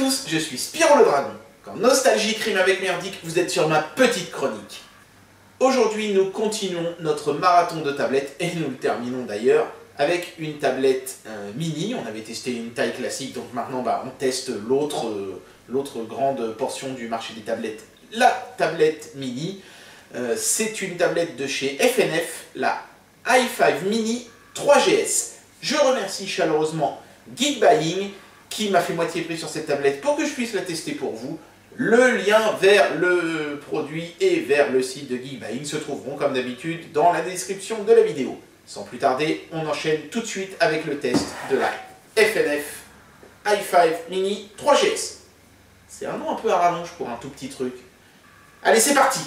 tous, je suis Spyro le Dragon. Quand nostalgie rime avec merdique, vous êtes sur ma petite chronique. Aujourd'hui, nous continuons notre marathon de tablettes, et nous le terminons d'ailleurs avec une tablette mini. On avait testé une taille classique, donc maintenant on teste l'autre grande portion du marché des tablettes, la tablette mini. C'est une tablette de chez FNF, la i5 Mini 3GS. Je remercie chaleureusement Geekbuying qui m'a fait moitié prix sur cette tablette pour que je puisse la tester pour vous. Le lien vers le produit et vers le site de Geekbuying se trouveront comme d'habitude dans la description de la vidéo. Sans plus tarder, on enchaîne tout de suite avec le test de la FNF i5 Mini 3GS. C'est un nom un peu à rallonge pour un tout petit truc. Allez, c'est parti!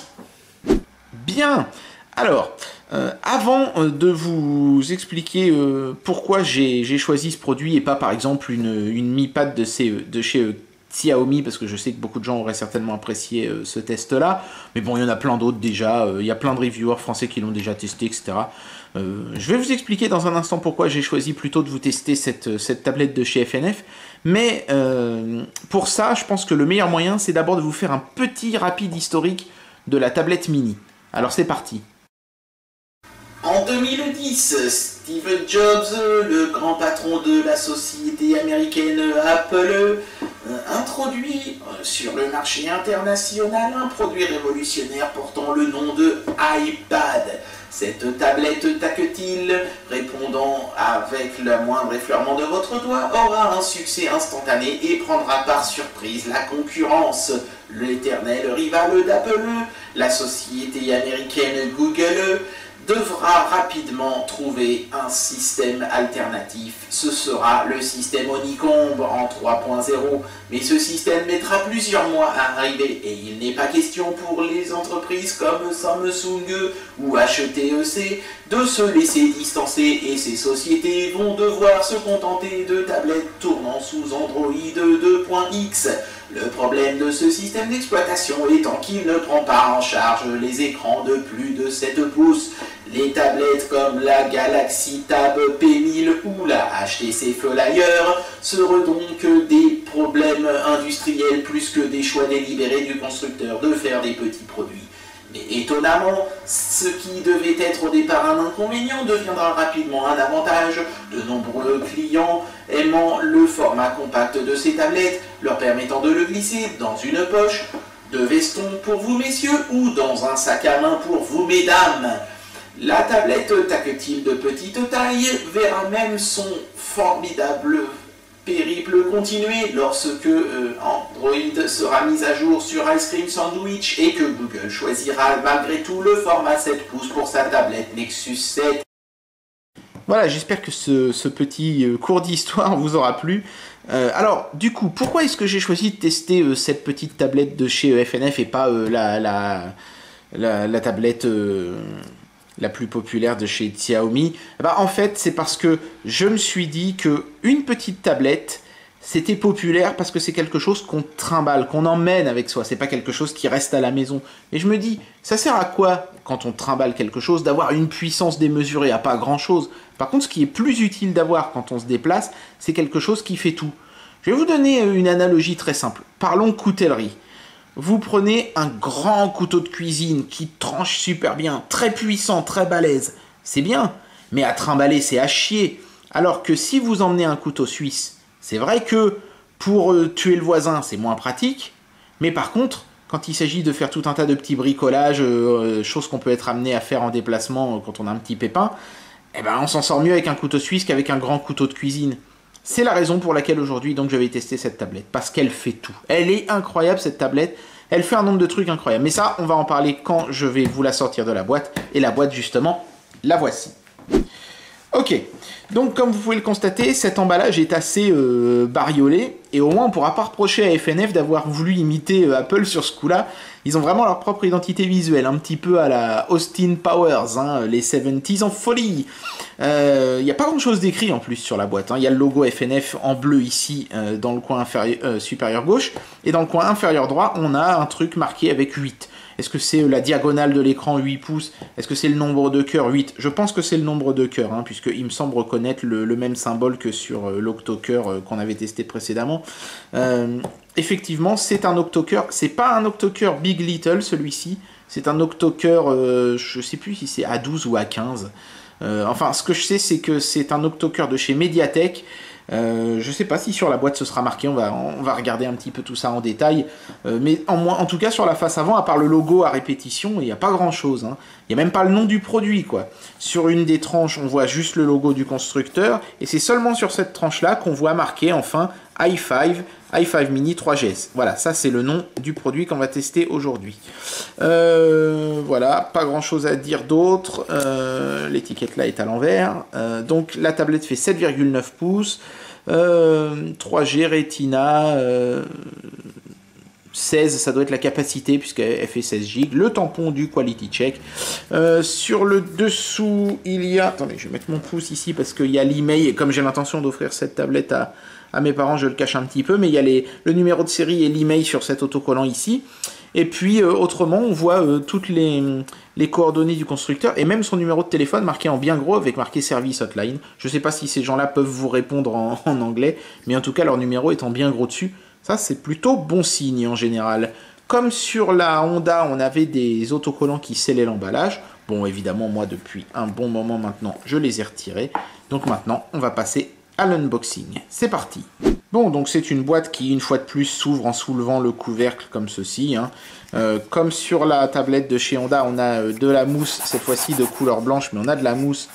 Bien, alors, avant de vous expliquer pourquoi j'ai choisi ce produit et pas par exemple une Mi Pad de chez Xiaomi, parce que je sais que beaucoup de gens auraient certainement apprécié ce test-là, mais bon, il y en a plein d'autres déjà, il y a plein de reviewers français qui l'ont déjà testé, etc. Je vais vous expliquer dans un instant pourquoi j'ai choisi plutôt de vous tester cette tablette de chez FNF, mais pour ça, je pense que le meilleur moyen, c'est d'abord de vous faire un petit rapide historique de la tablette mini. Alors c'est parti. En 2010, Steve Jobs, le grand patron de la société américaine Apple, introduit sur le marché international un produit révolutionnaire portant le nom de iPad. Cette tablette tactile, répondant avec le moindre effleurement de votre doigt, aura un succès instantané et prendra par surprise la concurrence. L'éternel rival d'Apple, la société américaine Google, devra rapidement trouver un système alternatif. Ce sera le système Honeycomb en 3.0, mais ce système mettra plusieurs mois à arriver et il n'est pas question pour les entreprises comme Samsung ou HTC de se laisser distancer et ces sociétés vont devoir se contenter de tablettes tournant sous Android 2.x. Le problème de ce système d'exploitation étant qu'il ne prend pas en charge les écrans de plus de 7 pouces. Les tablettes comme la Galaxy Tab P1000 ou la HTC Flyer seront donc des problèmes industriels plus que des choix délibérés du constructeur de faire des petits produits. Mais étonnamment, ce qui devait être au départ un inconvénient deviendra rapidement un avantage. De nombreux clients aimant le format compact de ces tablettes, leur permettant de le glisser dans une poche, de veston pour vous messieurs ou dans un sac à main pour vous mesdames. La tablette tactile de petite taille verra même son formidable périple continuer lorsque Android sera mis à jour sur Ice Cream Sandwich et que Google choisira malgré tout le format 7 pouces pour sa tablette Nexus 7. Voilà, j'espère que ce petit cours d'histoire vous aura plu. Alors, du coup, pourquoi est-ce que j'ai choisi de tester cette petite tablette de chez FNF et pas la tablette la plus populaire de chez Xiaomi? En fait, c'est parce que je me suis dit que une petite tablette, c'était populaire parce que c'est quelque chose qu'on trimballe, qu'on emmène avec soi. C'est pas quelque chose qui reste à la maison. Et je me dis, ça sert à quoi, quand on trimballe quelque chose, d'avoir une puissance démesurée? À pas grand-chose. Par contre, ce qui est plus utile d'avoir quand on se déplace, c'est quelque chose qui fait tout. Je vais vous donner une analogie très simple. Parlons coutellerie. Vous prenez un grand couteau de cuisine qui tranche super bien, très puissant, très balèze. C'est bien, mais à trimballer, c'est à chier. Alors que si vous emmenez un couteau suisse, c'est vrai que pour tuer le voisin, c'est moins pratique. Mais par contre, quand il s'agit de faire tout un tas de petits bricolages, choses qu'on peut être amené à faire en déplacement quand on a un petit pépin, on s'en sort mieux avec un couteau suisse qu'avec un grand couteau de cuisine. C'est la raison pour laquelle aujourd'hui donc je vais tester cette tablette, parce qu'elle fait tout. Elle est incroyable cette tablette, elle fait un nombre de trucs incroyables. Mais ça, on va en parler quand je vais vous la sortir de la boîte. Et la boîte justement, la voici. Ok, donc comme vous pouvez le constater, cet emballage est assez bariolé. Et au moins on ne pourra pas reprocher à FNF d'avoir voulu imiter Apple sur ce coup-là. Ils ont vraiment leur propre identité visuelle, un petit peu à la Austin Powers, hein, les 70s en folie. Il n'y a pas grand-chose d'écrit en plus sur la boîte. Il y a le logo FNF en bleu ici, dans le coin supérieur gauche. Et dans le coin inférieur droit, on a un truc marqué avec 8. Est-ce que c'est la diagonale de l'écran 8 pouces? Est-ce que c'est le nombre de cœurs 8? Je pense que c'est le nombre de cœurs, hein, puisqu'il me semble reconnaître le même symbole que sur l'octocœur qu'on avait testé précédemment. effectivement, c'est un octocoeur. C'est pas un octocoeur Big Little, celui-ci. C'est un octocoeur, je sais plus si c'est A12 ou A15. Enfin, ce que je sais, c'est que c'est un octocoeur de chez Mediatek. Je sais pas si sur la boîte ce sera marqué, on va regarder un petit peu tout ça en détail. Mais en tout cas, sur la face avant, à part le logo à répétition, il n'y a pas grand chose. Hein. Il n'y a même pas le nom du produit, quoi. Sur une des tranches, on voit juste le logo du constructeur. Et c'est seulement sur cette tranche-là qu'on voit marqué, enfin, i5 Mini 3GS. Voilà, ça c'est le nom du produit qu'on va tester aujourd'hui. Voilà, pas grand chose à dire d'autre. L'étiquette là est à l'envers. Donc la tablette fait 7,9 pouces. 3G Retina. 16, ça doit être la capacité puisqu'elle fait 16 Go. Le tampon du Quality Check. Sur le dessous, il y a... Attendez, je vais mettre mon pouce ici parce qu'il y a l'email. Et comme j'ai l'intention d'offrir cette tablette à mes parents, je le cache un petit peu. Mais il y a le numéro de série et l'email sur cet autocollant ici. Et puis, autrement, on voit toutes les coordonnées du constructeur et même son numéro de téléphone marqué en bien gros avec marqué Service Hotline. Je ne sais pas si ces gens-là peuvent vous répondre en anglais, mais en tout cas, leur numéro est en bien gros dessus. Ça, c'est plutôt bon signe en général. Comme sur la Honda, on avait des autocollants qui scellaient l'emballage. Bon, évidemment, moi, depuis un bon moment maintenant, je les ai retirés. Donc maintenant, on va passer à l'unboxing. C'est parti. Bon, donc c'est une boîte qui, une fois de plus, s'ouvre en soulevant le couvercle comme ceci. Hein. Comme sur la tablette de chez Honda, on a de la mousse, cette fois-ci de couleur blanche, mais on a de la mousse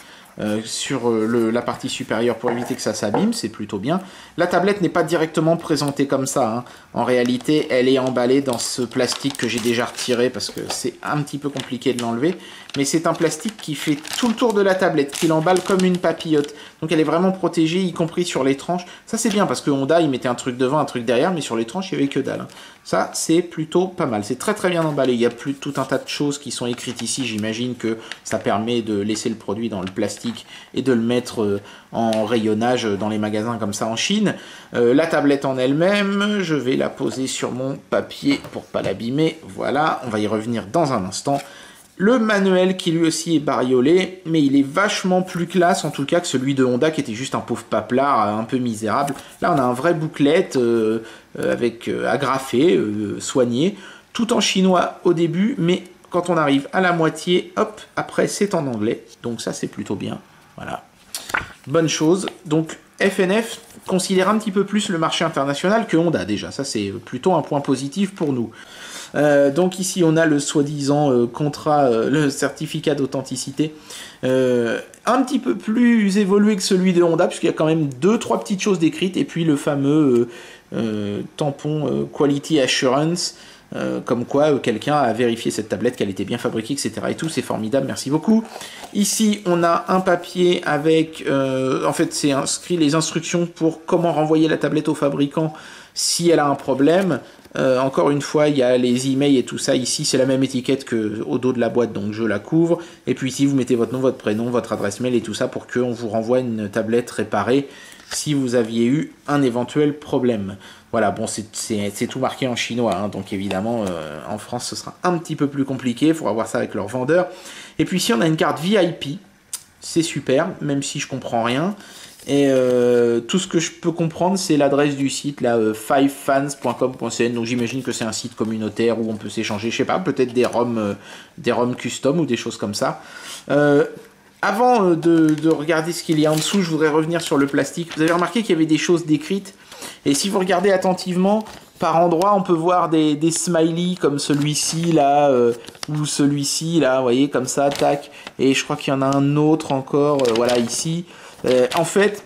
sur la partie supérieure pour éviter que ça s'abîme, c'est plutôt bien. La tablette n'est pas directement présentée comme ça, hein. En réalité elle est emballée dans ce plastique que j'ai déjà retiré parce que c'est un petit peu compliqué de l'enlever, mais c'est un plastique qui fait tout le tour de la tablette, qui l'emballe comme une papillote, donc elle est vraiment protégée, y compris sur les tranches. Ça c'est bien parce que Honda il mettait un truc devant, un truc derrière, mais sur les tranches il n'y avait que dalle, hein. Ça c'est plutôt pas mal, c'est très très bien emballé. Il y a plus tout un tas de choses qui sont écrites ici, j'imagine que ça permet de laisser le produit dans le plastique et de le mettre en rayonnage dans les magasins comme ça en Chine. La tablette en elle-même, je vais la poser sur mon papier pour pas l'abîmer. Voilà, on va y revenir dans un instant. Le manuel qui lui aussi est bariolé, mais il est vachement plus classe en tout cas que celui de Honda qui était juste un pauvre paplard un peu misérable. Là on a un vrai booklet avec agrafé, soigné, tout en chinois au début, mais quand on arrive à la moitié, hop, après c'est en anglais, donc ça c'est plutôt bien, voilà. Bonne chose, donc FNF considère un petit peu plus le marché international que Honda déjà, ça c'est plutôt un point positif pour nous. Donc ici on a le soi-disant contrat, le certificat d'authenticité, un petit peu plus évolué que celui de Honda, puisqu'il y a quand même 2-3 petites choses décrites, et puis le fameux tampon Quality Assurance, comme quoi quelqu'un a vérifié cette tablette, qu'elle était bien fabriquée, etc. Et tout, c'est formidable, merci beaucoup. Ici, on a un papier avec, en fait, c'est inscrit les instructions pour comment renvoyer la tablette au fabricant si elle a un problème. Encore une fois, il y a les emails et tout ça. Ici, c'est la même étiquette qu'au dos de la boîte, donc je la couvre. Et puis ici, vous mettez votre nom, votre prénom, votre adresse mail et tout ça pour qu'on vous renvoie une tablette réparée si vous aviez eu un éventuel problème. Voilà, bon, c'est tout marqué en chinois, hein, donc évidemment, en France, ce sera un petit peu plus compliqué. Il faudra voir ça avec leur vendeur. Et puis ici, on a une carte VIP. C'est super, même si je comprends rien. Et tout ce que je peux comprendre, c'est l'adresse du site, là, 5fans.com.cn. Donc j'imagine que c'est un site communautaire où on peut s'échanger, je sais pas, peut-être des ROM custom ou des choses comme ça. Avant de regarder ce qu'il y a en dessous, je voudrais revenir sur le plastique. Vous avez remarqué qu'il y avait des choses décrites. Et si vous regardez attentivement, par endroits, on peut voir des smileys comme celui-ci, là, ou celui-ci, là, vous voyez, comme ça, tac. Et je crois qu'il y en a un autre encore, voilà, ici. En fait,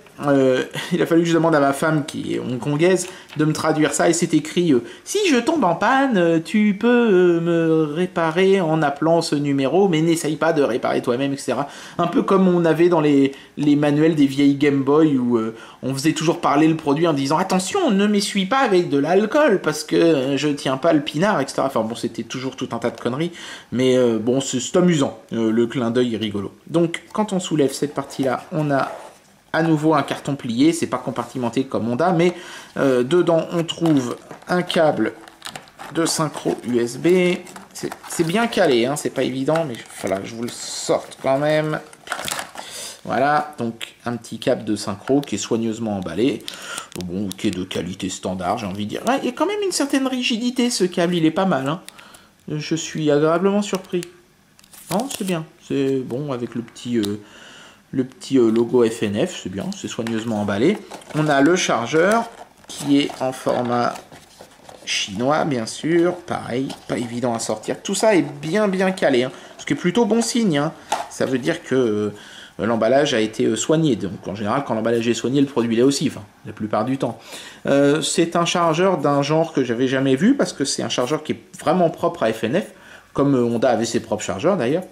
il a fallu que je demande à ma femme, qui est hongkongaise, de me traduire ça, et c'est écrit si je tombe en panne, tu peux me réparer en appelant ce numéro, mais n'essaye pas de réparer toi-même, etc. Un peu comme on avait dans les manuels des vieilles Game Boy, où on faisait toujours parler le produit en disant attention, ne m'essuie pas avec de l'alcool, parce que je tiens pas le pinard, etc. Enfin bon, c'était toujours tout un tas de conneries, mais bon, c'est amusant, le clin d'œil est rigolo. Donc, quand on soulève cette partie-là, on a à nouveau un carton plié, c'est pas compartimenté comme Honda, mais dedans on trouve un câble de synchro USB. C'est bien calé, hein, c'est pas évident, mais voilà, je vous le sorte quand même. Voilà, donc un petit câble de synchro qui est soigneusement emballé. bon, qui est de qualité standard, j'ai envie de dire. Ouais, il y a quand même une certaine rigidité, ce câble, il est pas mal, hein. Je suis agréablement surpris. Non, c'est bien. C'est bon, avec le petit logo FNF, c'est bien, c'est soigneusement emballé. On a le chargeur, qui est en format chinois, bien sûr. Pareil, pas évident à sortir. Tout ça est bien calé, hein, ce qui est plutôt bon signe, hein. Ça veut dire que l'emballage a été soigné. Donc en général, quand l'emballage est soigné, le produit l'est aussi, enfin, la plupart du temps. C'est un chargeur d'un genre que j'avais jamais vu, parce que c'est un chargeur qui est vraiment propre à FNF, comme Honda avait ses propres chargeurs d'ailleurs.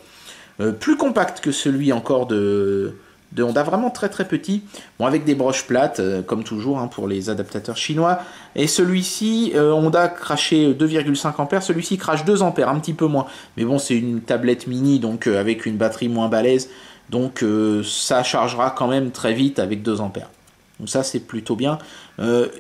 Plus compact que celui encore de Honda, vraiment très petit, bon, avec des broches plates, comme toujours, hein, pour les adaptateurs chinois. Et celui-ci, Honda crachait 2,5 ampères, celui-ci crache 2 ampères, un petit peu moins. Mais bon, c'est une tablette mini, donc avec une batterie moins balèze, donc ça chargera quand même très vite avec 2 ampères. Donc ça, c'est plutôt bien.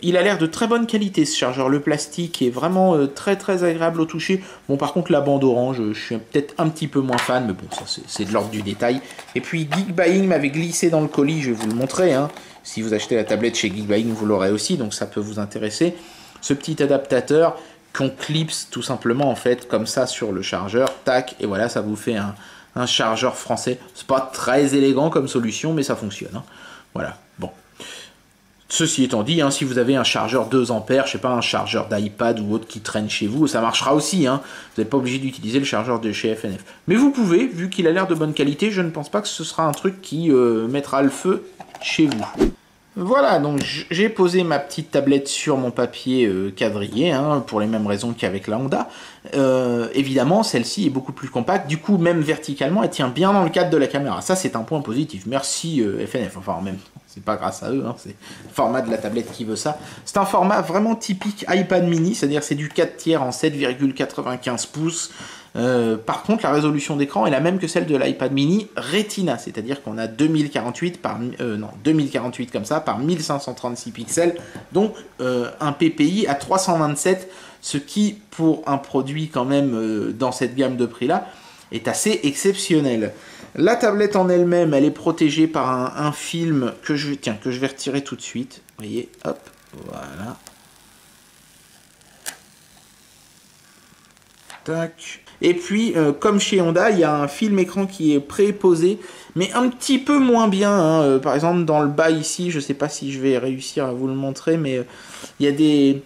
Il a l'air de très bonne qualité, ce chargeur. Le plastique est vraiment très agréable au toucher. Bon, par contre, la bande orange, je suis peut-être un petit peu moins fan, mais bon, ça, c'est de l'ordre du détail. Et puis, Geekbuying m'avait glissé dans le colis, je vais vous le montrer, hein. Si vous achetez la tablette chez Geekbuying, vous l'aurez aussi, donc ça peut vous intéresser. Ce petit adaptateur qu'on clipse tout simplement, en fait, comme ça, sur le chargeur. Tac, et voilà, ça vous fait un chargeur français. C'est pas très élégant comme solution, mais ça fonctionne, hein. Voilà, bon. Ceci étant dit, hein, si vous avez un chargeur 2 ampères, je sais pas, un chargeur d'iPad ou autre qui traîne chez vous, ça marchera aussi, hein. Vous n'êtes pas obligé d'utiliser le chargeur de chez FNF. Mais vous pouvez, vu qu'il a l'air de bonne qualité, je ne pense pas que ce sera un truc qui mettra le feu chez vous. Voilà, donc j'ai posé ma petite tablette sur mon papier quadrillé, hein, pour les mêmes raisons qu'avec la Honda. Évidemment, celle-ci est beaucoup plus compacte, du coup, même verticalement, elle tient bien dans le cadre de la caméra. Ça, c'est un point positif. Merci FNF, enfin, en même temps, c'est pas grâce à eux, hein, c'est le format de la tablette qui veut ça. C'est un format vraiment typique iPad mini, c'est-à-dire c'est du 4 tiers en 7,95 pouces. Par contre, la résolution d'écran est la même que celle de l'iPad mini Retina, c'est-à-dire qu'on a 2048 comme ça, par 1536 pixels, donc un PPI à 327, ce qui, pour un produit quand même dans cette gamme de prix-là, est assez exceptionnel. La tablette en elle-même, elle est protégée par un film que je vais retirer tout de suite. Vous voyez, hop, voilà. Tac. Et puis, comme chez Honda, il y a un film écran qui est préposé, mais un petit peu moins bien, hein. Par exemple, dans le bas ici, je ne sais pas si je vais réussir à vous le montrer, mais il y a des...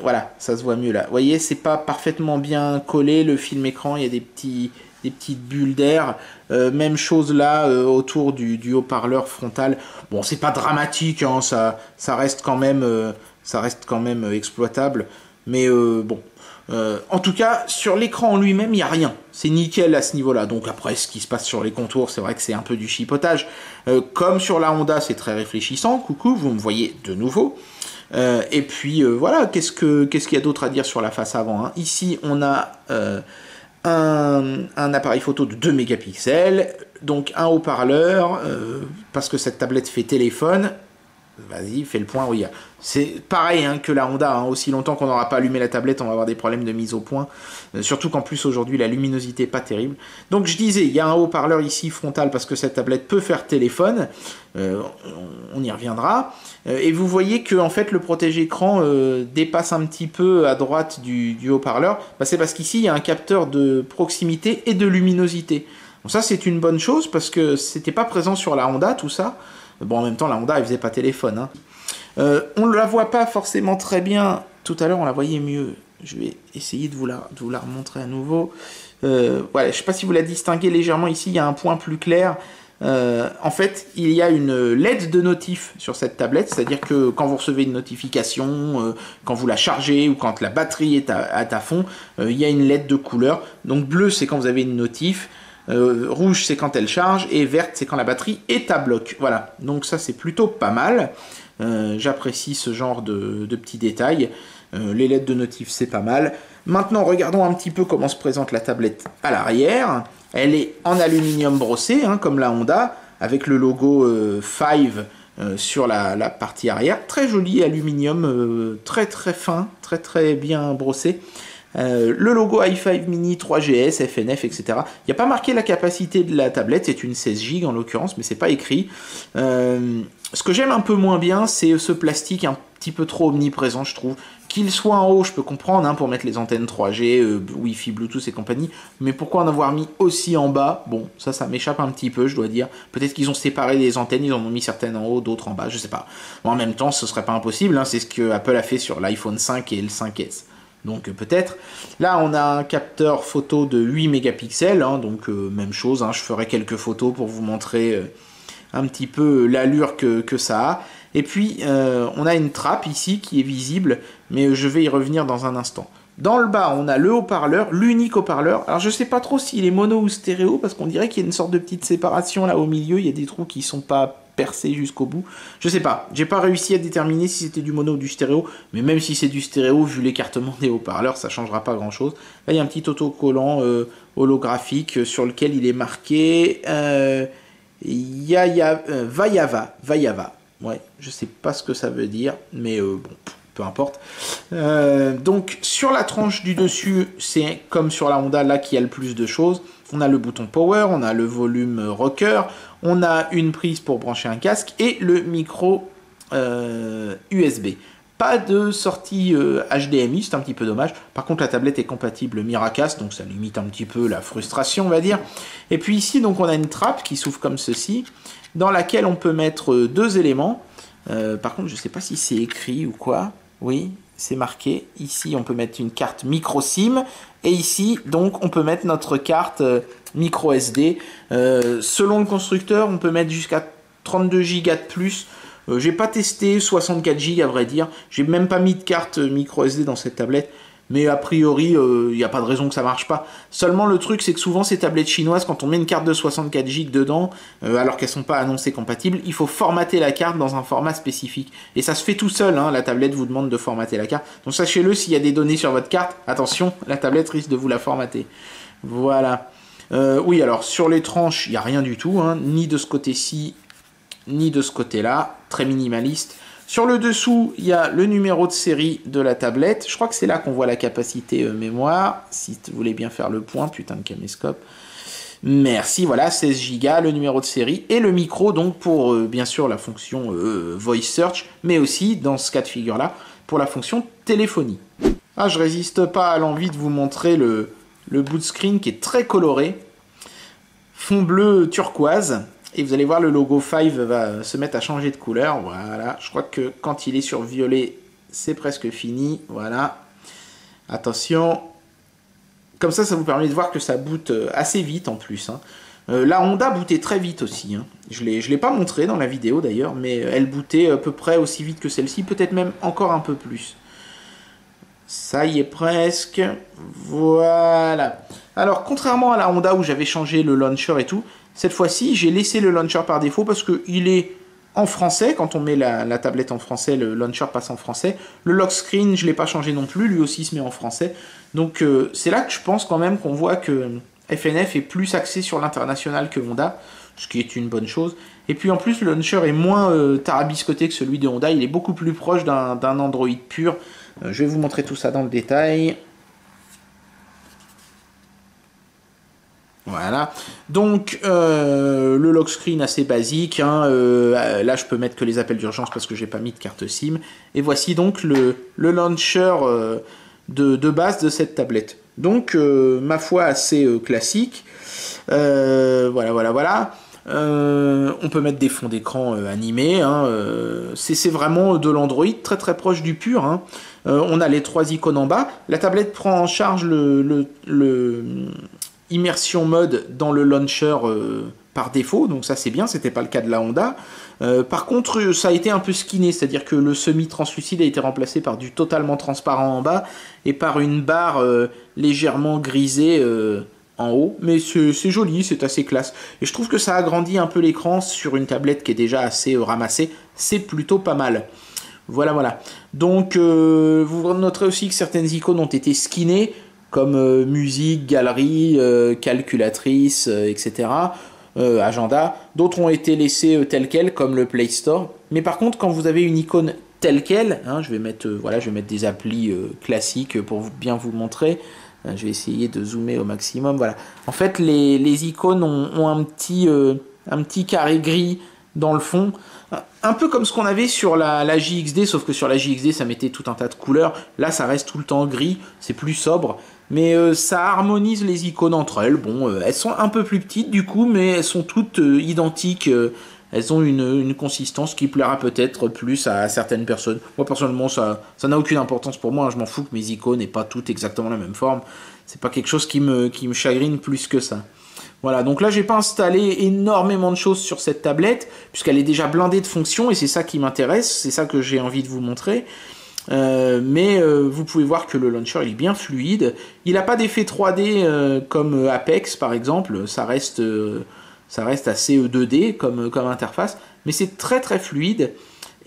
voilà, ça se voit mieux là. Vous voyez, c'est pas parfaitement bien collé, le film écran, il y a des petites bulles d'air. Même chose là, autour du haut-parleur frontal. Bon, c'est pas dramatique, hein, ça reste quand même exploitable, mais bon... en tout cas, sur l'écran en lui-même, il n'y a rien. C'est nickel à ce niveau-là. Donc après, ce qui se passe sur les contours, c'est vrai que c'est un peu du chipotage. Comme sur la Honda, c'est très réfléchissant. Coucou, vous me voyez de nouveau. Et puis voilà, qu'est-ce qu'il y a d'autre à dire sur la face avant, hein. Ici, on a un appareil photo de 2 mégapixels, donc un haut-parleur, parce que cette tablette fait téléphone. Vas-y, fais le point, oui. C'est pareil, hein, que la Honda, hein. Aussi longtemps qu'on n'aura pas allumé la tablette, on va avoir des problèmes de mise au point. Surtout qu'en plus, aujourd'hui, la luminosité n'est pas terrible. Donc, je disais, il y a un haut-parleur ici frontal parce que cette tablette peut faire téléphone. On y reviendra. Et vous voyez que, en fait, le protège-écran dépasse un petit peu à droite du haut-parleur. Bah, c'est parce qu'ici, il y a un capteur de proximité et de luminosité. Bon, ça, c'est une bonne chose parce que c'était pas présent sur la Honda, tout ça. Bon, en même temps, la Honda, elle faisait pas téléphone, hein. On ne la voit pas forcément très bien. Tout à l'heure, on la voyait mieux. Je vais essayer de vous la remontrer à nouveau. Voilà, je ne sais pas si vous la distinguez légèrement ici. Il y a un point plus clair. En fait, il y a une LED de notif sur cette tablette. C'est-à-dire que quand vous recevez une notification, quand vous la chargez ou quand la batterie est à fond, il y a une LED de couleur. Donc bleu, c'est quand vous avez une notif. Rouge, c'est quand elle charge, et verte, c'est quand la batterie est à bloc. Voilà, donc ça, c'est plutôt pas mal. J'apprécie ce genre de petits détails. Les LED de notif, c'est pas mal. Maintenant, regardons un petit peu comment se présente la tablette à l'arrière. Elle est en aluminium brossé, hein, comme la Honda, avec le logo 5 sur la partie arrière. Très joli aluminium, très fin, très bien brossé. Le logo i5 mini 3GS, FNF, etc. Il n'y a pas marqué la capacité de la tablette, c'est une 16 Go en l'occurrence, mais c'est pas écrit. Ce que j'aime un peu moins bien, c'est ce plastique un petit peu trop omniprésent, je trouve. Qu'il soit en haut, je peux comprendre, hein, pour mettre les antennes 3G, Wi-Fi, Bluetooth et compagnie. Mais pourquoi en avoir mis aussi en bas? Bon, ça m'échappe un petit peu, je dois dire. Peut-être qu'ils ont séparé les antennes, ils en ont mis certaines en haut, d'autres en bas, je sais pas. Bon, en même temps, ce serait pas impossible, hein, c'est ce que Apple a fait sur l'iPhone 5 et le 5S. Donc peut-être. Là, on a un capteur photo de 8 mégapixels, hein, donc même chose, hein, je ferai quelques photos pour vous montrer un petit peu l'allure que ça a. Et puis, on a une trappe ici qui est visible, mais je vais y revenir dans un instant. Dans le bas, on a le haut-parleur, l'unique haut-parleur. Alors, je sais pas trop s'il est mono ou stéréo, parce qu'on dirait qu'il y a une sorte de petite séparation là au milieu. Il y a des trous qui sont pas percés jusqu'au bout. Je sais pas. J'ai pas réussi à déterminer si c'était du mono ou du stéréo, mais même si c'est du stéréo, vu l'écartement des haut-parleurs, ça changera pas grand-chose. Là, il y a un petit autocollant holographique sur lequel il est marqué Vayava. Ouais, je sais pas ce que ça veut dire, mais bon, peu importe. Donc, sur la tranche du dessus, c'est comme sur la Honda, là, qui a le plus de choses. On a le bouton power, on a le volume rocker, on a une prise pour brancher un casque et le micro USB. Pas de sortie HDMI, c'est un petit peu dommage. Par contre, la tablette est compatible Miracast, donc ça limite un petit peu la frustration, on va dire. Et puis ici, donc, on a une trappe qui s'ouvre comme ceci, dans laquelle on peut mettre deux éléments. Par contre, je ne sais pas si c'est écrit ou quoi. Oui, c'est marqué. Ici, on peut mettre une carte micro SIM. Et ici, donc, on peut mettre notre carte micro SD. Selon le constructeur, on peut mettre jusqu'à 32 Go de plus. J'ai pas testé 64 Go à vrai dire. J'ai même pas mis de carte micro SD dans cette tablette. Mais a priori, il n'y a pas de raison que ça marche pas. Seulement le truc, c'est que souvent ces tablettes chinoises, quand on met une carte de 64 Go dedans, alors qu'elles sont pas annoncées compatibles, il faut formater la carte dans un format spécifique. Et ça se fait tout seul, hein, la tablette vous demande de formater la carte. Donc sachez-le, s'il y a des données sur votre carte, attention, la tablette risque de vous la formater. Voilà. Oui, alors sur les tranches, il n'y a rien du tout, hein, ni de ce côté-ci, ni de ce côté-là, très minimaliste. Sur le dessous, il y a le numéro de série de la tablette. Je crois que c'est là qu'on voit la capacité mémoire. Si vous voulez bien faire le point, putain de caméscope. Merci, voilà, 16 Go, le numéro de série et le micro, donc pour bien sûr la fonction Voice Search, mais aussi, dans ce cas de figure-là, pour la fonction téléphonie. Ah, je résiste pas à l'envie de vous montrer le boot screen qui est très coloré. Fond bleu turquoise. Et vous allez voir, le logo 5 va se mettre à changer de couleur. Voilà, je crois que quand il est sur violet, c'est presque fini. Voilà, attention. Comme ça vous permet de voir que ça boot assez vite en plus. Hein. La Honda bootait très vite aussi. Hein. Je l'ai pas montré dans la vidéo d'ailleurs, mais elle bootait à peu près aussi vite que celle-ci, peut-être même encore un peu plus. Ça y est presque. Voilà. Alors, contrairement à la Honda où j'avais changé le launcher et tout, cette fois-ci, j'ai laissé le launcher par défaut parce qu'il est en français. Quand on met la tablette en français, le launcher passe en français. Le lock screen, je ne l'ai pas changé non plus. Lui aussi se met en français. Donc, c'est là que je pense quand même qu'on voit que FNF est plus axé sur l'international que Honda, ce qui est une bonne chose. Et puis en plus, le launcher est moins tarabiscoté que celui de Honda. Il est beaucoup plus proche d'un Android pur. Je vais vous montrer tout ça dans le détail. Voilà, donc le lock screen assez basique, hein, là je peux mettre que les appels d'urgence parce que j'ai pas mis de carte SIM, et voici donc le launcher de base de cette tablette. Donc ma foi assez classique, voilà. On peut mettre des fonds d'écran animés, hein, c'est vraiment de l'Android très très proche du pur, hein. On a les trois icônes en bas, la tablette prend en charge le immersion mode dans le launcher par défaut, donc ça c'est bien, c'était pas le cas de la Honda. Par contre, ça a été un peu skinné, c'est-à-dire que le semi-translucide a été remplacé par du totalement transparent en bas et par une barre légèrement grisée en haut, mais c'est joli, c'est assez classe. Et je trouve que ça agrandit un peu l'écran sur une tablette qui est déjà assez ramassée, c'est plutôt pas mal. Voilà. Donc, vous noterez aussi que certaines icônes ont été skinnées, comme musique, galerie, calculatrice, etc., agenda. D'autres ont été laissées telles quelles, comme le Play Store. Mais par contre, quand vous avez une icône telle quelle, hein, je vais mettre des applis classiques pour bien vous le montrer. Je vais essayer de zoomer au maximum. Voilà. En fait, les icônes ont un petit carré gris dans le fond. Un peu comme ce qu'on avait sur la JXD, sauf que sur la JXD, ça mettait tout un tas de couleurs. Là, ça reste tout le temps gris, c'est plus sobre. Mais ça harmonise les icônes entre elles. Bon, elles sont un peu plus petites du coup, mais elles sont toutes identiques. Elles ont une consistance qui plaira peut-être plus à certaines personnes. Moi, personnellement, ça n'a aucune importance pour moi. Hein. Je m'en fous que mes icônes n'aient pas toutes exactement la même forme. C'est pas quelque chose qui me chagrine plus que ça. Voilà, donc là, j'ai pas installé énormément de choses sur cette tablette, puisqu'elle est déjà blindée de fonctions, et c'est ça qui m'intéresse, c'est ça que j'ai envie de vous montrer. Mais vous pouvez voir que le launcher il est bien fluide. Il n'a pas d'effet 3D comme Apex par exemple, ça reste assez 2D comme interface, mais c'est très très fluide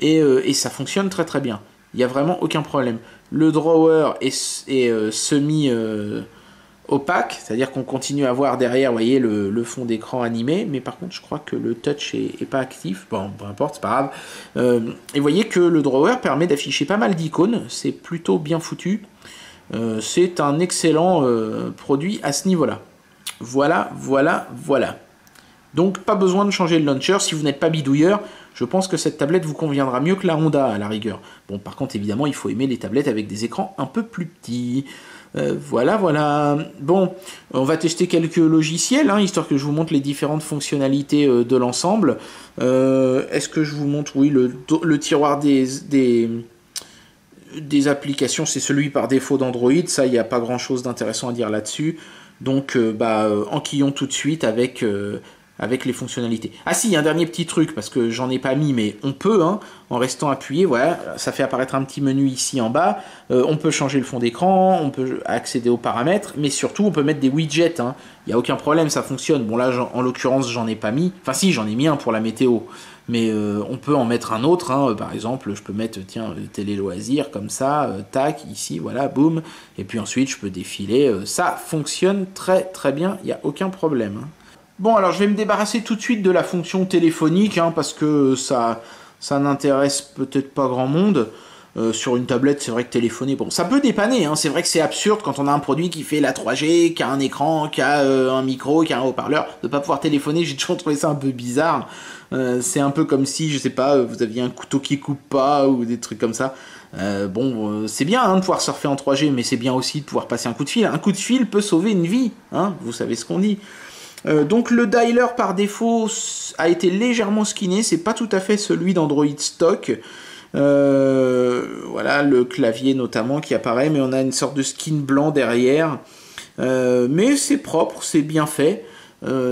et ça fonctionne très très bien. Il n'y a vraiment aucun problème. Le drawer est semi opaque, c'est-à-dire qu'on continue à voir derrière, vous voyez, le fond d'écran animé, mais par contre je crois que le touch est pas actif, bon, peu importe, c'est pas grave. Et vous voyez que le drawer permet d'afficher pas mal d'icônes, c'est plutôt bien foutu, c'est un excellent produit à ce niveau-là. Voilà. Donc pas besoin de changer le launcher, si vous n'êtes pas bidouilleur, je pense que cette tablette vous conviendra mieux que la Honda à la rigueur. Bon, par contre évidemment il faut aimer les tablettes avec des écrans un peu plus petits. Voilà. Bon, on va tester quelques logiciels, hein, histoire que je vous montre les différentes fonctionnalités de l'ensemble. Est-ce que je vous montre, oui, le tiroir des applications, c'est celui par défaut d'Android. Ça, il n'y a pas grand-chose d'intéressant à dire là-dessus. Donc, enquillons tout de suite avec les fonctionnalités. Ah si, un dernier petit truc, parce que j'en ai pas mis, mais on peut, hein, en restant appuyé, voilà, ça fait apparaître un petit menu ici en bas, on peut changer le fond d'écran, on peut accéder aux paramètres, mais surtout on peut mettre des widgets, hein. Il n'y a aucun problème, ça fonctionne. Bon là, en l'occurrence, j'en ai pas mis, enfin si, j'en ai mis un pour la météo, mais on peut en mettre un autre, hein. Par exemple, je peux mettre, tiens, télé loisirs, comme ça, tac, ici, voilà, boum, et puis ensuite je peux défiler, ça fonctionne très très bien, il n'y a aucun problème, hein. Bon, alors je vais me débarrasser tout de suite de la fonction téléphonique, hein, parce que ça n'intéresse peut-être pas grand monde. Sur une tablette, c'est vrai que téléphoner, bon, ça peut dépanner, hein, c'est vrai que c'est absurde quand on a un produit qui fait la 3G, qui a un écran, qui a un micro, qui a un haut-parleur, de pas pouvoir téléphoner, j'ai toujours trouvé ça un peu bizarre. C'est un peu comme si, je sais pas, vous aviez un couteau qui coupe pas, ou des trucs comme ça. C'est bien hein, de pouvoir surfer en 3G, mais c'est bien aussi de pouvoir passer un coup de fil. Un coup de fil peut sauver une vie, hein, vous savez ce qu'on dit. Donc le dialer par défaut a été légèrement skinné, c'est pas tout à fait celui d'Android stock. Voilà le clavier notamment qui apparaît, mais on a une sorte de skin blanc derrière. Mais c'est propre, c'est bien fait,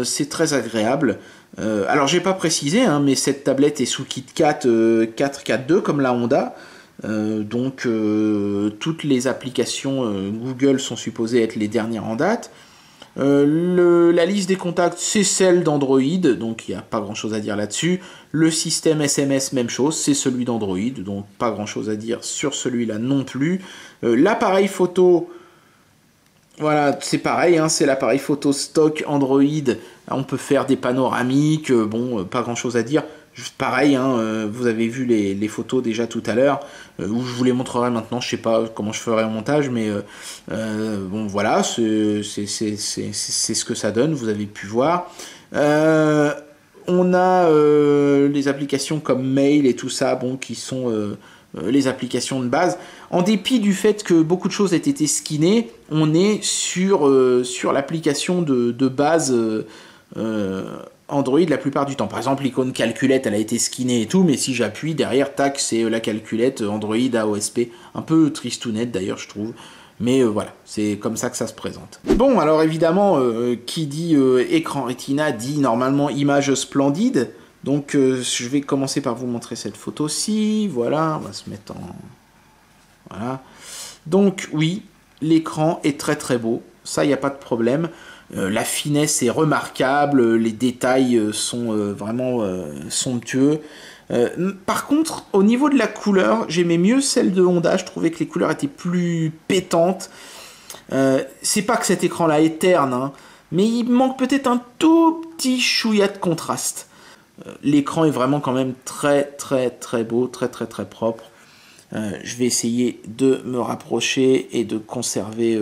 c'est très agréable. Alors j'ai pas précisé, hein, mais cette tablette est sous KitKat 4.4.2 comme la Honda. Donc toutes les applications Google sont supposées être les dernières en date. La liste des contacts, c'est celle d'Android, donc il n'y a pas grand chose à dire là-dessus. Le système SMS, même chose, c'est celui d'Android, donc pas grand chose à dire sur celui-là non plus. L'appareil photo, voilà, c'est pareil, hein, c'est l'appareil photo stock Android. On peut faire des panoramiques, bon, pas grand chose à dire. Pareil, hein, vous avez vu les photos déjà tout à l'heure, où je vous les montrerai maintenant, je sais pas comment je ferai un montage, mais bon voilà, c'est ce que ça donne, vous avez pu voir. On a les applications comme Mail et tout ça, bon, qui sont les applications de base. En dépit du fait que beaucoup de choses aient été skinnées, on est sur l'application de base Android la plupart du temps. Par exemple, l'icône calculette, elle a été skinnée et tout, mais si j'appuie, derrière, tac, c'est la calculette Android AOSP. Un peu tristounette d'ailleurs, je trouve. Mais voilà, c'est comme ça que ça se présente. Bon, alors évidemment, qui dit écran Retina dit normalement image splendide. Donc je vais commencer par vous montrer cette photo-ci. Voilà, on va se mettre en... Voilà. Donc oui, l'écran est très très beau. Ça, il n'y a pas de problème. La finesse est remarquable, les détails sont vraiment somptueux. Par contre, au niveau de la couleur, j'aimais mieux celle de Honda, je trouvais que les couleurs étaient plus pétantes. C'est pas que cet écran-là est terne, hein, mais il manque peut-être un tout petit chouïa de contraste. L'écran est vraiment quand même très très très beau, très très très propre. Je vais essayer de me rapprocher et de conserver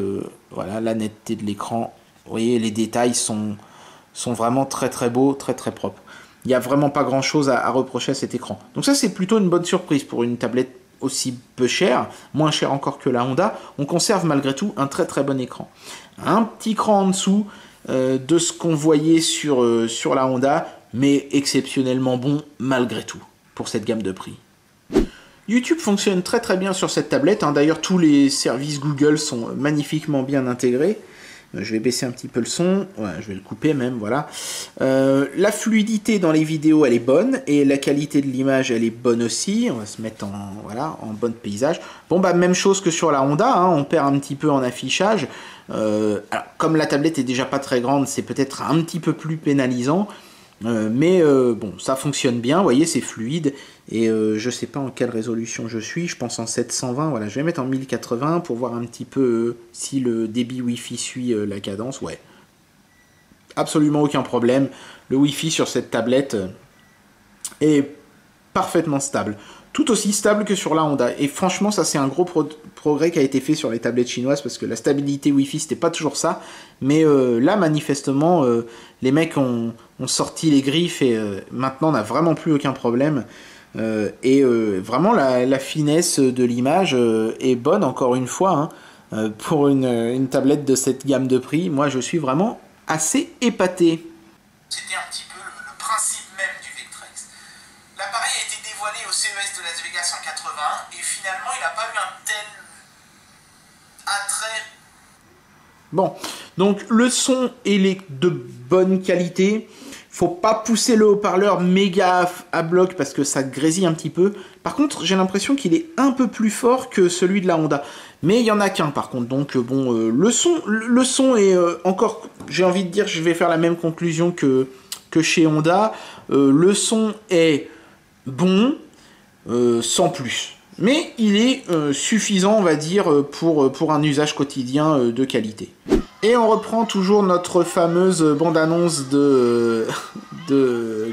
voilà, la netteté de l'écran. Vous voyez, les détails sont vraiment très très beaux, très très propres. Il n'y a vraiment pas grand chose à reprocher à cet écran. Donc ça, c'est plutôt une bonne surprise pour une tablette aussi peu chère, moins chère encore que la Honda. On conserve malgré tout un très très bon écran. Un petit cran en dessous de ce qu'on voyait sur la Honda, mais exceptionnellement bon malgré tout pour cette gamme de prix. YouTube fonctionne très très bien sur cette tablette, hein. D'ailleurs tous les services Google sont magnifiquement bien intégrés. Je vais baisser un petit peu le son, ouais, je vais le couper même, voilà. La fluidité dans les vidéos, elle est bonne, et la qualité de l'image, elle est bonne aussi. On va se mettre voilà, en bon paysage. Bon, bah même chose que sur la Honda, hein, on perd un petit peu en affichage. Alors, comme la tablette est déjà pas très grande, c'est peut-être un petit peu plus pénalisant. Mais bon, ça fonctionne bien, vous voyez, c'est fluide. Et je sais pas en quelle résolution je suis, je pense en 720, voilà, je vais mettre en 1080 pour voir un petit peu si le débit Wi-Fi suit la cadence, ouais. Absolument aucun problème, le Wi-Fi sur cette tablette est parfaitement stable. Tout aussi stable que sur la Honda. Et franchement, ça c'est un gros progrès qui a été fait sur les tablettes chinoises, parce que la stabilité Wi-Fi, c'était pas toujours ça. Mais là, manifestement, les mecs ont sorti les griffes et maintenant, on n'a vraiment plus aucun problème. Vraiment, la finesse de l'image est bonne, encore une fois, hein, pour une tablette de cette gamme de prix. Moi, je suis vraiment assez épaté. C'était un petit peu le principe même du Vectrex. L'appareil a été dévoilé au CES de Las Vegas en 81 et finalement il n'a pas eu un tel attrait. Bon, donc le son est de bonne qualité. Faut pas pousser le haut-parleur méga à bloc parce que ça grésille un petit peu. Par contre, j'ai l'impression qu'il est un peu plus fort que celui de la Honda. Mais il y en a qu'un par contre. Donc bon, le son est encore, j'ai envie de dire, je vais faire la même conclusion que chez Honda. Le son est bon, sans plus. Mais il est suffisant, on va dire, pour un usage quotidien de qualité. Et on reprend toujours notre fameuse bande-annonce de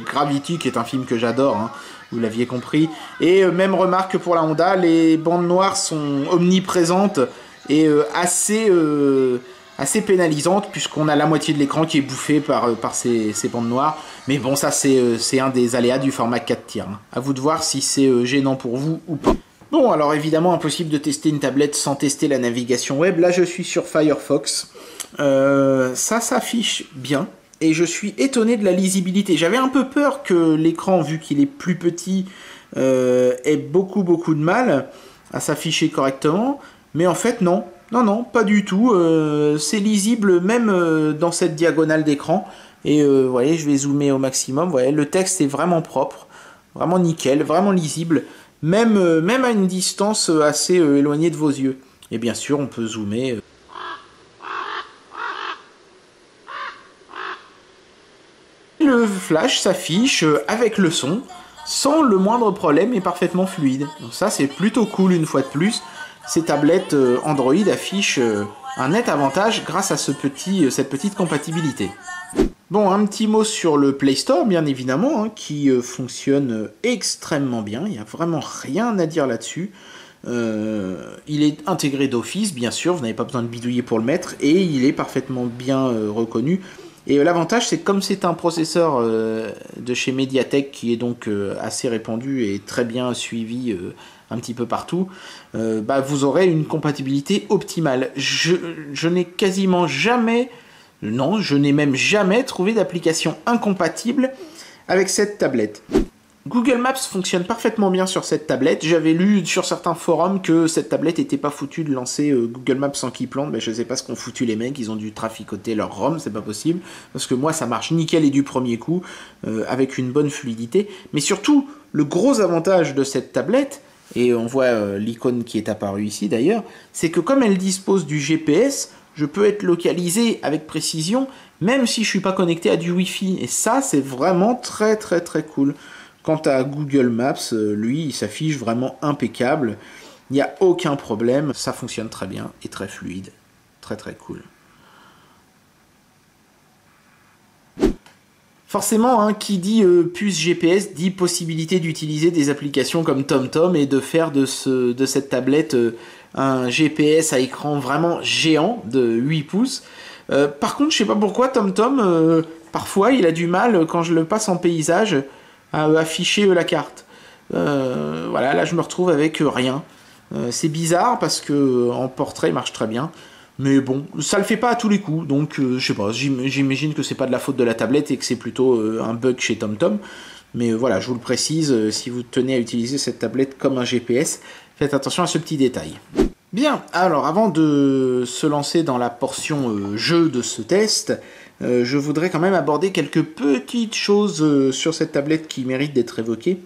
Gravity, qui est un film que j'adore, hein, vous l'aviez compris. Et même remarque pour la Honda, les bandes noires sont omniprésentes et assez pénalisantes, puisqu'on a la moitié de l'écran qui est bouffé par ces bandes noires. Mais bon, ça c'est un des aléas du format 4 tiers. Hein. À vous de voir si c'est gênant pour vous ou pas. Bon, alors évidemment, impossible de tester une tablette sans tester la navigation web. Là, je suis sur Firefox. Ça s'affiche bien. Et je suis étonné de la lisibilité. J'avais un peu peur que l'écran, vu qu'il est plus petit, ait beaucoup de mal à s'afficher correctement. Mais en fait, non. Non, pas du tout. C'est lisible même dans cette diagonale d'écran. Et vous voyez, je vais zoomer au maximum. Vous voyez, le texte est vraiment propre. Vraiment nickel, vraiment lisible. Même à une distance assez éloignée de vos yeux. Et bien sûr, on peut zoomer. Le flash s'affiche avec le son, sans le moindre problème et parfaitement fluide. Donc ça, c'est plutôt cool une fois de plus. Ces tablettes Android affichent un net avantage grâce à cette petite compatibilité. Bon, un petit mot sur le Play Store, bien évidemment, hein, qui fonctionne extrêmement bien. Il n'y a vraiment rien à dire là-dessus. Il est intégré d'office, bien sûr, vous n'avez pas besoin de bidouiller pour le mettre, et il est parfaitement bien reconnu. Et l'avantage, c'est que comme c'est un processeur de chez Mediatek, qui est donc assez répandu et très bien suivi un petit peu partout, bah, vous aurez une compatibilité optimale. Je n'ai quasiment jamais... Non, je n'ai même jamais trouvé d'application incompatible avec cette tablette. Google Maps fonctionne parfaitement bien sur cette tablette. J'avais lu sur certains forums que cette tablette n'était pas foutue de lancer Google Maps sans qu'il plante. Ben, je sais pas ce qu'ont foutu les mecs, ils ont dû traficoter leur ROM, c'est pas possible. Parce que moi, ça marche nickel et du premier coup, avec une bonne fluidité. Mais surtout, le gros avantage de cette tablette, et on voit l'icône qui est apparue ici d'ailleurs, c'est que comme elle dispose du GPS, je peux être localisé avec précision, même si je suis pas connecté à du Wi-Fi. Et ça, c'est vraiment très cool. Quant à Google Maps, lui, il s'affiche vraiment impeccable. Il n'y a aucun problème. Ça fonctionne très bien et très fluide. Très cool. Forcément, hein, qui dit puce GPS dit possibilité d'utiliser des applications comme TomTom et de faire de cette tablette un GPS à écran vraiment géant de 8 pouces. Par contre, je sais pas pourquoi TomTom parfois il a du mal, quand je le passe en paysage, à afficher la carte. Voilà, là je me retrouve avec rien. C'est bizarre parce que en portrait il marche très bien. Mais bon, ça le fait pas à tous les coups, donc je sais pas, j'imagine que c'est pas de la faute de la tablette et que c'est plutôt un bug chez TomTom. Mais voilà, je vous le précise, si vous tenez à utiliser cette tablette comme un GPS, faites attention à ce petit détail. Bien, alors avant de se lancer dans la portion jeu de ce test, je voudrais quand même aborder quelques petites choses sur cette tablette qui méritent d'être évoquées.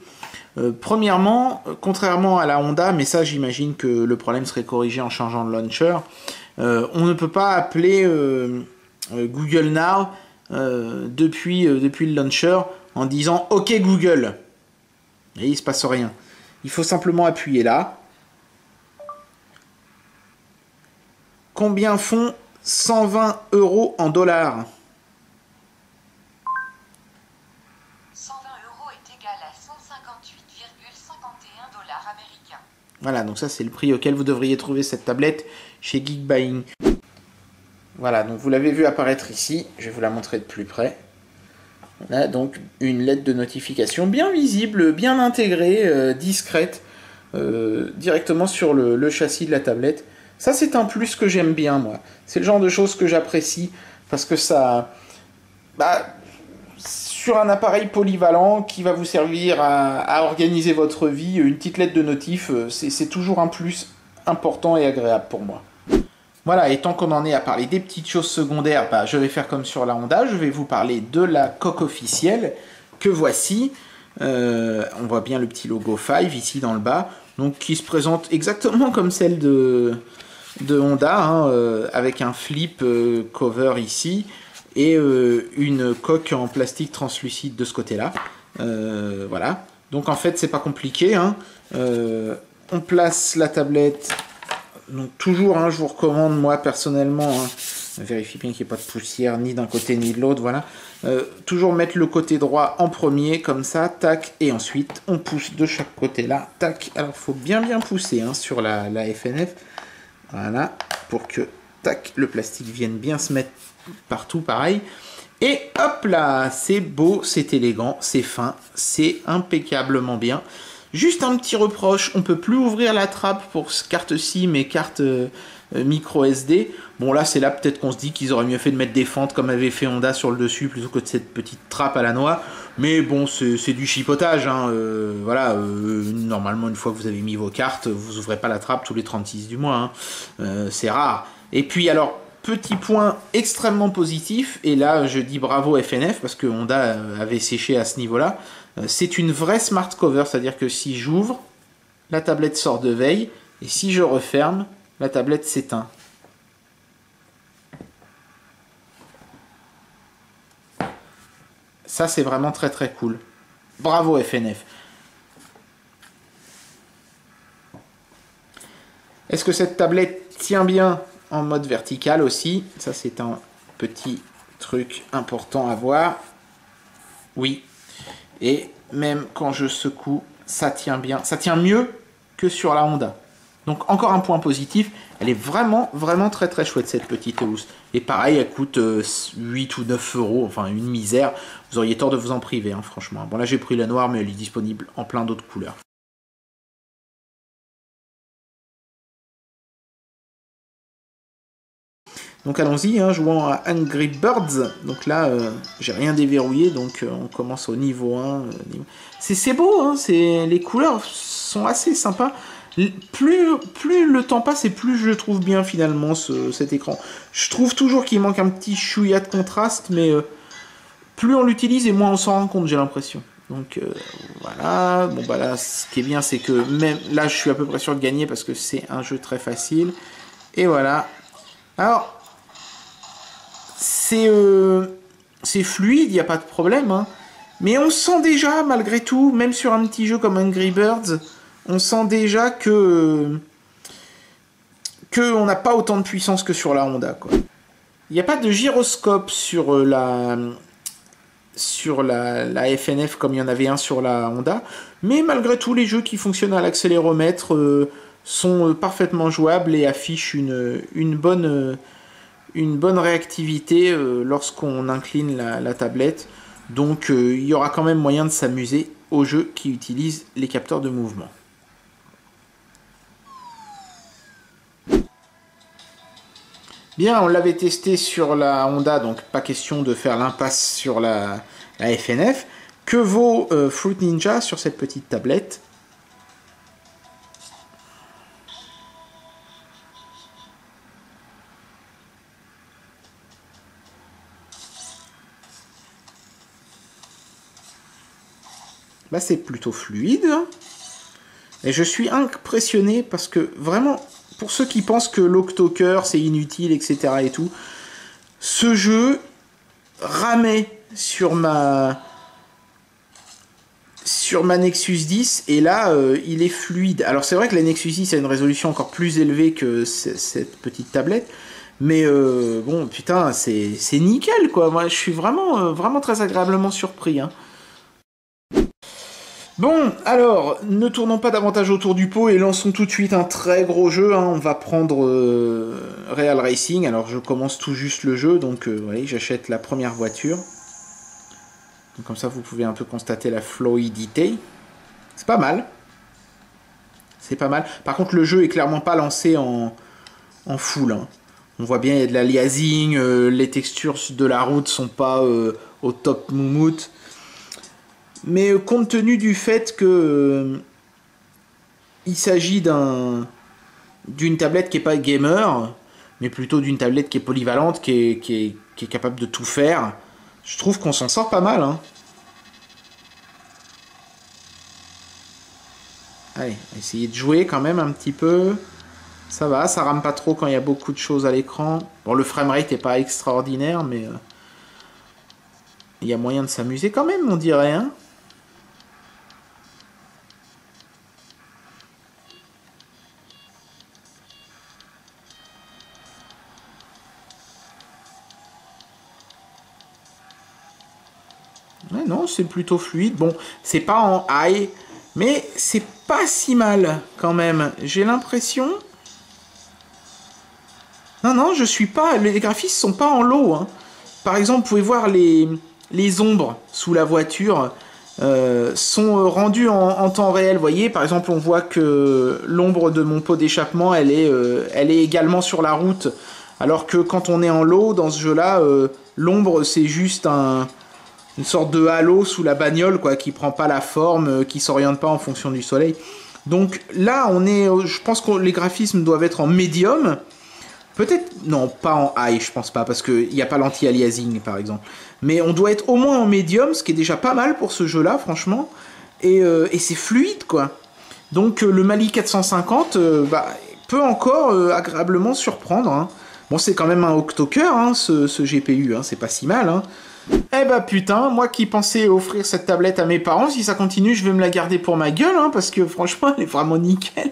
Premièrement, contrairement à la Honda, mais ça j'imagine que le problème serait corrigé en changeant de launcher, on ne peut pas appeler Google Now depuis le launcher en disant OK Google. Et il ne se passe rien. Il faut simplement appuyer là. Combien font 120 € en dollars? 120 € est égal à 158,51 $ américains. Voilà, donc ça c'est le prix auquel vous devriez trouver cette tablette chez Geekbuying. Voilà, donc vous l'avez vu apparaître ici, je vais vous la montrer de plus près. On a donc une lettre de notification bien visible, bien intégrée, discrète, directement sur le châssis de la tablette. Ça c'est un plus que j'aime bien moi. C'est le genre de choses que j'apprécie parce que ça... sur un appareil polyvalent qui va vous servir à organiser votre vie, une petite lettre de notif, c'est toujours un plus important et agréable pour moi. Voilà, et tant qu'on en est à parler des petites choses secondaires, je vais faire comme sur la Honda, je vais vous parler de la coque officielle, que voici. On voit bien le petit logo 5 ici dans le bas, donc qui se présente exactement comme celle de Honda, hein, avec un flip cover ici, et une coque en plastique translucide de ce côté-là. Voilà, donc en fait c'est pas compliqué, hein. On place la tablette... Donc toujours, hein, je vous recommande, moi personnellement, hein, vérifiez bien qu'il n'y ait pas de poussière ni d'un côté ni de l'autre, voilà. Toujours mettre le côté droit en premier, comme ça, tac, et ensuite on pousse de chaque côté là, tac. Alors il faut bien pousser hein, sur la FNF, voilà, pour que, tac, le plastique vienne bien se mettre partout, pareil. Et hop là, c'est beau, c'est élégant, c'est fin, c'est impeccablement bien. Juste un petit reproche, on ne peut plus ouvrir la trappe pour carte SIM et carte micro SD. Bon là c'est là peut-être qu'on se dit qu'ils auraient mieux fait de mettre des fentes comme avait fait Honda sur le dessus plutôt que de cette petite trappe à la noix. Mais bon c'est du chipotage, hein. Voilà, normalement une fois que vous avez mis vos cartes, vous ouvrez pas la trappe tous les 36 du mois, hein. C'est rare. Et puis alors, petit point extrêmement positif, et là je dis bravo FNF parce que Honda avait séché à ce niveau-là. C'est une vraie smart cover, c'est-à-dire que si j'ouvre, la tablette sort de veille, et si je referme, la tablette s'éteint. Ça, c'est vraiment très très cool. Bravo FNF. Est-ce que cette tablette tient bien en mode vertical aussi? Ça, c'est un petit truc important à voir. Oui. Et même quand je secoue, ça tient bien. Ça tient mieux que sur la Honda. Donc encore un point positif. Elle est vraiment très très chouette cette petite housse. Et pareil, elle coûte 8 ou 9 €. Enfin une misère. Vous auriez tort de vous en priver, hein, franchement. Bon là j'ai pris la noire, mais elle est disponible en plein d'autres couleurs. Donc allons-y, hein, jouons à Angry Birds. Donc là, j'ai rien déverrouillé, donc on commence au niveau 1. C'est beau, hein, les couleurs sont assez sympas. Plus le temps passe et plus je le trouve bien finalement cet écran. Je trouve toujours qu'il manque un petit chouïa de contraste, mais plus on l'utilise et moins on s'en rend compte, j'ai l'impression. Donc voilà, bon bah là ce qui est bien c'est que même là je suis à peu près sûr de gagner parce que c'est un jeu très facile. Et voilà. Alors... c'est fluide, il n'y a pas de problème, hein. Mais on sent déjà, malgré tout, même sur un petit jeu comme Angry Birds, on sent déjà que on n'a pas autant de puissance que sur la Honda, quoi. Il n'y a pas de gyroscope sur la FNF comme il y en avait un sur la Honda, mais malgré tout, les jeux qui fonctionnent à l'accéléromètre sont parfaitement jouables et affichent une bonne une bonne réactivité lorsqu'on incline la tablette. Donc il y aura quand même moyen de s'amuser au jeu qui utilise les capteurs de mouvement. Bien, on l'avait testé sur la Honda, donc pas question de faire l'impasse sur la FNF. Que vaut Fruit Ninja sur cette petite tablette? Bah, c'est plutôt fluide. Et je suis impressionné parce que vraiment, pour ceux qui pensent que l'octocœur c'est inutile, etc. et tout, ce jeu ramait sur ma Nexus 10 et là il est fluide. Alors c'est vrai que la Nexus 10 a une résolution encore plus élevée que cette petite tablette, mais bon putain c'est nickel quoi. Moi je suis vraiment, vraiment très agréablement surpris. Hein. Bon, alors, ne tournons pas davantage autour du pot et lançons tout de suite un très gros jeu. Hein. On va prendre Real Racing. Alors, je commence tout juste le jeu, donc voyez, j'achète la première voiture. Donc, comme ça, vous pouvez un peu constater la fluidité. C'est pas mal. C'est pas mal. Par contre, le jeu est clairement pas lancé en full. Hein. On voit bien, il y a de l'aliasing, les textures de la route sont pas au top moumoute. Mais compte tenu du fait que il s'agit d'une tablette qui n'est pas gamer, mais plutôt d'une tablette qui est polyvalente, qui est capable de tout faire, je trouve qu'on s'en sort pas mal. Hein. Allez, essayez de jouer quand même un petit peu. Ça va, ça rame pas trop quand il y a beaucoup de choses à l'écran. Bon, le framerate n'est pas extraordinaire, mais il y a moyen de s'amuser quand même, on dirait. Hein. Ouais, non, c'est plutôt fluide. Bon, c'est pas en high, mais c'est pas si mal quand même. J'ai l'impression... Non, je suis pas... Les graphismes sont pas en low. Hein. Par exemple, vous pouvez voir les ombres sous la voiture sont rendues en temps réel. Vous voyez, par exemple, on voit que l'ombre de mon pot d'échappement, elle est également sur la route. Alors que quand on est en low, dans ce jeu-là, l'ombre, c'est juste une sorte de halo sous la bagnole, quoi, qui prend pas la forme, qui s'oriente pas en fonction du soleil. Donc là, je pense que les graphismes doivent être en médium. Peut-être, non, pas en high, je pense pas, parce qu'il n'y a pas l'anti-aliasing, par exemple. Mais on doit être au moins en médium, ce qui est déjà pas mal pour ce jeu-là, franchement. Et c'est fluide, quoi. Donc le Mali 450 peut encore agréablement surprendre. Hein. Bon, c'est quand même un octocœur, hein, ce GPU, hein, c'est pas si mal. Hein. Eh bah putain, moi qui pensais offrir cette tablette à mes parents, si ça continue, je vais me la garder pour ma gueule, hein, parce que franchement, elle est vraiment nickel.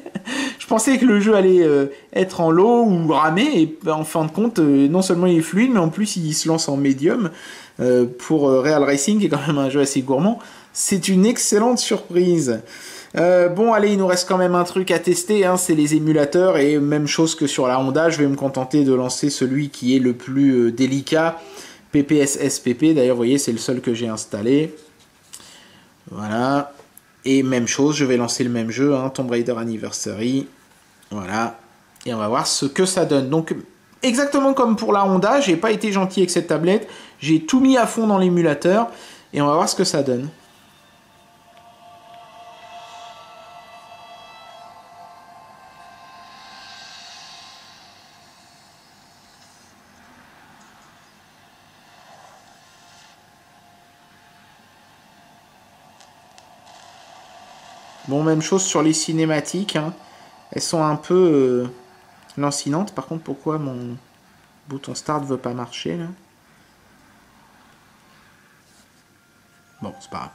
Je pensais que le jeu allait être en low ou ramer, et en fin de compte, non seulement il est fluide, mais en plus il se lance en médium pour Real Racing, qui est quand même un jeu assez gourmand. C'est une excellente surprise. Bon, allez, il nous reste quand même un truc à tester, hein, c'est les émulateurs, et même chose que sur la Honda, je vais me contenter de lancer celui qui est le plus délicat, PPSSPP, d'ailleurs, vous voyez, c'est le seul que j'ai installé. Voilà. Et même chose, je vais lancer le même jeu, hein, Tomb Raider Anniversary. Voilà. Et on va voir ce que ça donne. Donc, exactement comme pour la Honda, j'ai pas été gentil avec cette tablette. J'ai tout mis à fond dans l'émulateur. Et on va voir ce que ça donne. Bon, même chose sur les cinématiques. Hein. Elles sont un peu lancinantes. Par contre, pourquoi mon bouton start veut pas marcher là? Bon, c'est pas grave.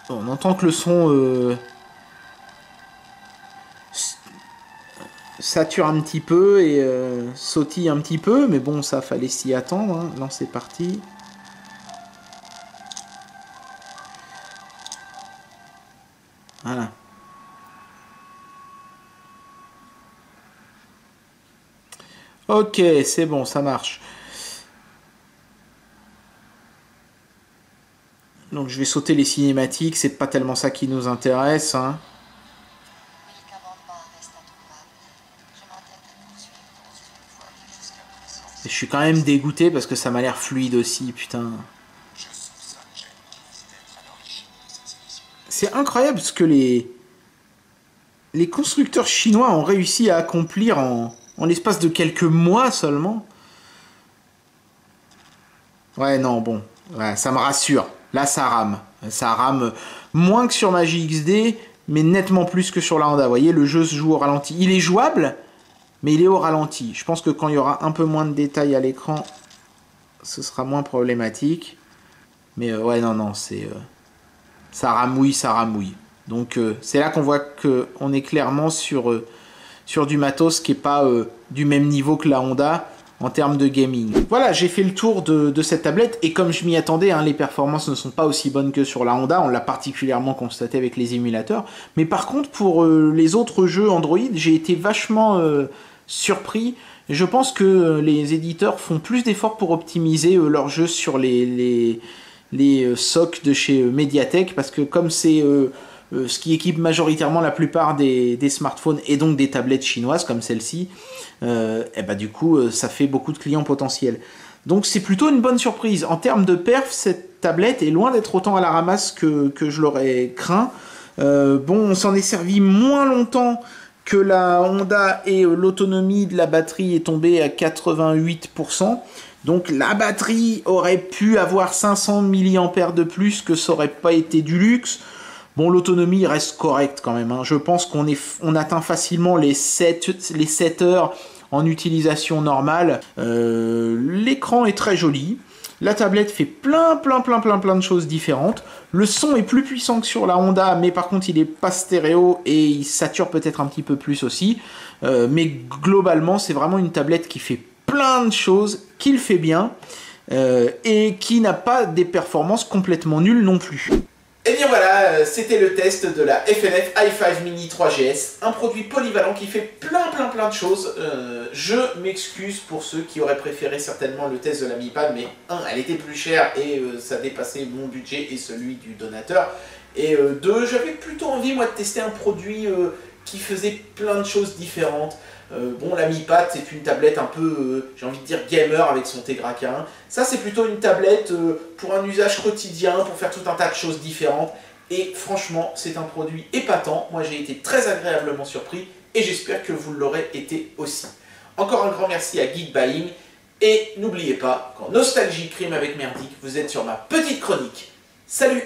Bon, on entend que le son sature un petit peu et sautille un petit peu. Mais bon, ça, fallait s'y attendre. Hein. Non, c'est parti. Voilà. Ok, c'est bon, ça marche. Donc je vais sauter les cinématiques, c'est pas tellement ça qui nous intéresse, hein. Mais le commandement reste introuvable. Je m'entête à poursuivre dans une voie qui jusqu'à présent. Et je suis quand même dégoûté parce que ça m'a l'air fluide aussi, putain. C'est incroyable ce que les constructeurs chinois ont réussi à accomplir en l'espace de quelques mois seulement. Ouais, non, bon, ouais, ça me rassure. Là, ça rame. Ça rame moins que sur Magie XD, mais nettement plus que sur la Honda. Vous voyez, le jeu se joue au ralenti. Il est jouable, mais il est au ralenti. Je pense que quand il y aura un peu moins de détails à l'écran, ce sera moins problématique. Mais ouais, non, non, c'est... ça ramouille, ça ramouille. Donc c'est là qu'on voit qu'on est clairement sur du matos qui n'est pas du même niveau que la Honda en termes de gaming. Voilà, j'ai fait le tour de cette tablette et comme je m'y attendais, hein, les performances ne sont pas aussi bonnes que sur la Honda, on l'a particulièrement constaté avec les émulateurs. Mais par contre, pour les autres jeux Android, j'ai été vachement surpris. Je pense que les éditeurs font plus d'efforts pour optimiser leurs jeux sur les SoC de chez Mediatek, parce que comme c'est ce qui équipe majoritairement la plupart des smartphones et donc des tablettes chinoises comme celle-ci, et bah du coup ça fait beaucoup de clients potentiels. Donc c'est plutôt une bonne surprise. En termes de perf, cette tablette est loin d'être autant à la ramasse que je l'aurais craint. Bon, on s'en est servi moins longtemps que la Honda et l'autonomie de la batterie est tombée à 88%. Donc la batterie aurait pu avoir 500 mAh de plus, que ça aurait pas été du luxe. Bon, l'autonomie reste correcte quand même, hein. Je pense qu'on atteint facilement les 7 heures en utilisation normale. L'écran est très joli. La tablette fait plein de choses différentes. Le son est plus puissant que sur la Honda, mais par contre il est pas stéréo et il sature peut-être un petit peu plus aussi. Mais globalement, c'est vraiment une tablette qui fait plein de choses, qui le fait bien et qui n'a pas des performances complètement nulles non plus. Et bien voilà, c'était le test de la FNF i5 Mini 3GS, un produit polyvalent qui fait plein de choses. Je m'excuse pour ceux qui auraient préféré certainement le test de la Mi Pad, mais elle était plus chère et ça dépassait mon budget et celui du donateur. Et deux, j'avais plutôt envie moi de tester un produit qui faisait plein de choses différentes. Bon, la Mi Pad, c'est une tablette un peu, j'ai envie de dire, gamer avec son Tegra K1. Ça, c'est plutôt une tablette pour un usage quotidien, pour faire tout un tas de choses différentes. Et franchement, c'est un produit épatant. Moi, j'ai été très agréablement surpris et j'espère que vous l'aurez été aussi. Encore un grand merci à Geek Buying. Et n'oubliez pas, quand nostalgie crime avec merdique, vous êtes sur ma petite chronique. Salut!